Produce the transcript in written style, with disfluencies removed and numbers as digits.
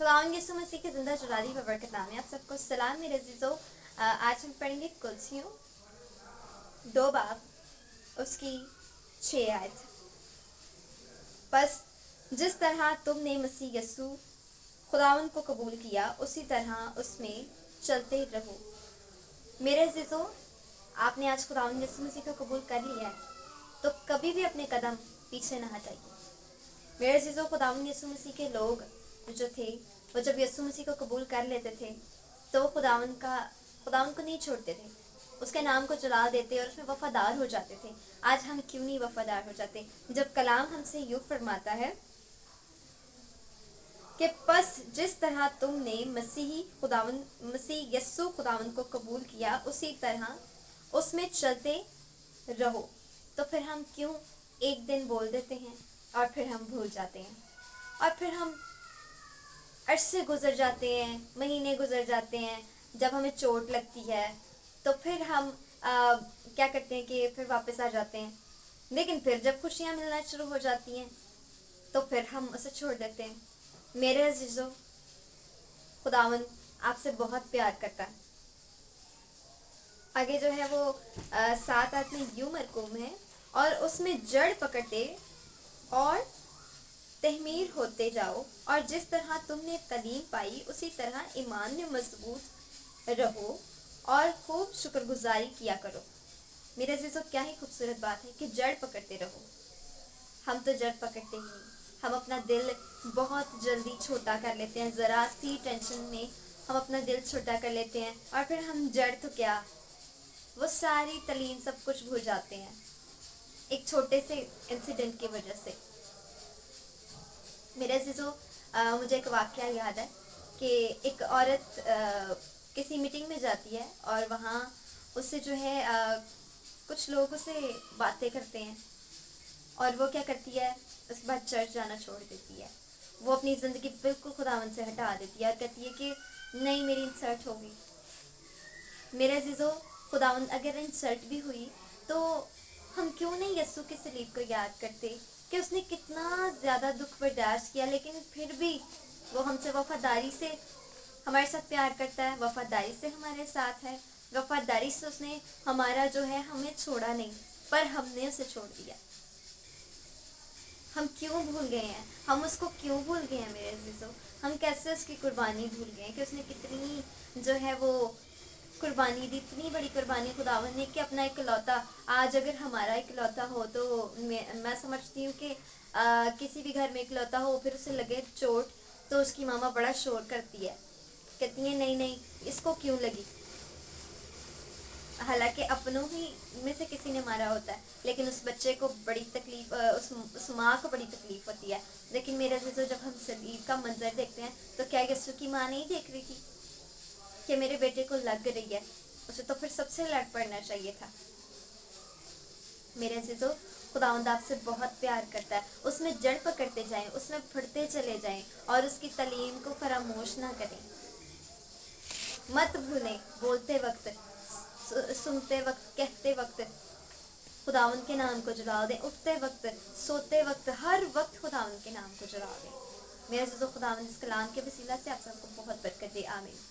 खुदावंद यीशु मसीह के ज़िंदा जलाली व बरकत नाम में आप सबको सलाम मेरे अज़ीज़ों। आज हम पढ़ेंगे कुलसियों 2 बाब उसकी 6 आयत। बस जिस तरह तुमने मसीह यीशु खुदावंद को कबूल किया उसी तरह उसमें चलते रहो। मेरे अज़ीज़ों, आपने आज खुदावंद यीशु मसीह को कबूल कर लिया है तो कभी भी अपने कदम पीछे ना हटाइए। मेरे अज़ीज़ों, खुदावंद यीशु मसीह के लोग जो थे वो जब यीशु मसीह को कबूल कर लेते थे तो वो खुदावंद को नहीं छोड़ते थे, उसके नाम को जला देते और उसमें वफादार हो जाते थे। आज हम क्यों नहीं वफादार हो जाते जब कलाम हमसे यूँ फरमाता है कि बस जिस तरह तुमने मसीह यीशु खुदावंद को कबूल किया उसी तरह उसमें चलते रहो। तो फिर हम क्यों एक दिन बोल देते हैं और फिर हम भूल जाते हैं और फिर हम अरसे गुजर जाते हैं, महीने गुजर जाते हैं। जब हमें चोट लगती है तो फिर हम क्या करते हैं कि फिर वापस आ जाते हैं, लेकिन फिर जब खुशियाँ मिलना शुरू हो जाती हैं तो फिर हम उसे छोड़ देते हैं। मेरे अज़ीज़ों, खुदावंद आपसे बहुत प्यार करता है। आगे जो है वो 7 आयत में यूं मरकूम है, और उसमें जड़ पकड़ते और तहमीर होते जाओ, और जिस तरह तुमने तालीम पाई उसी तरह ईमान में मजबूत रहो और खूब शुक्रगुजारी किया करो। मेरे अज़ीज़ों, क्या ही खूबसूरत बात है कि जड़ पकड़ते रहो। हम तो जड़ पकड़ते ही नहीं, हम अपना दिल बहुत जल्दी छोटा कर लेते हैं। ज़रा सी टेंशन में हम अपना दिल छोटा कर लेते हैं और फिर हम जड़ तो क्या, वो सारी तालीम सब कुछ भूल जाते हैं एक छोटे से इंसिडेंट की वजह से। मेरे अज़ीज़ों, मुझे एक वाक़या याद है कि एक औरत किसी मीटिंग में जाती है और वहाँ उससे जो है कुछ लोग उससे बातें करते हैं और वो क्या करती है, उसके बाद चर्च जाना छोड़ देती है। वो अपनी ज़िंदगी बिल्कुल खुदावंद से हटा देती है और कहती है कि नहीं, मेरी इंसल्ट होगी। मेरे अज़ीज़ों, खुदावंद अगर इंसल्ट भी हुई तो हम क्यों नहीं यीशु के सलीब को याद करते कि उसने कितना ज़्यादा दुख बर्दाश्त किया, लेकिन फिर भी वो हमसे वफादारी से हमारे साथ प्यार करता है, वफादारी से हमारे साथ है, वफादारी से उसने हमारा जो है हमें छोड़ा नहीं, पर हमने उसे छोड़ दिया। हम क्यों भूल गए हैं, हम उसको क्यों भूल गए हैं मेरे अज़ीज़ों? हम कैसे उसकी कुर्बानी भूल गए कि उसने कितनी जो है वो कुर्बानी दी, इतनी बड़ी कुर्बानी खुदावंद ने कि अपना इकलौता। आज अगर हमारा इकलौता हो तो मैं समझती हूँ कि किसी भी घर में इकलौता हो फिर उसे लगे चोट तो उसकी मामा बड़ा शोर करती है, कहती है नहीं नहीं इसको क्यों लगी, हालांकि अपनों ही में से किसी ने मारा होता है, लेकिन उस बच्चे को बड़ी तकलीफ, उस माँ को बड़ी तकलीफ होती है। लेकिन मेरे अज़ीज़ों, जब हम सलीब का मंजर देखते हैं तो क्या यीशु की माँ नहीं देख रही थी कि मेरे बेटे को लग रही है? उसे तो फिर सबसे लड़ पड़ना चाहिए था। मेरे अज़ीज़ों, खुदावंद आपसे बहुत प्यार करता है। उसमें जड़ पकड़ते जाएं, उसमें फटते चले जाएं और उसकी तालीम को फरामोश ना करें। मत भूलें बोलते वक्त, सुनते वक्त, कहते वक्त खुदावंद के नाम को जला दें। उठते वक्त, सोते वक्त, हर वक्त खुदावंद के नाम को जला दें। मेरे अज़ीज़ों, खुदावंद इस कलाम के वसीला से आप सबको बहुत बरकत दे। आमीन।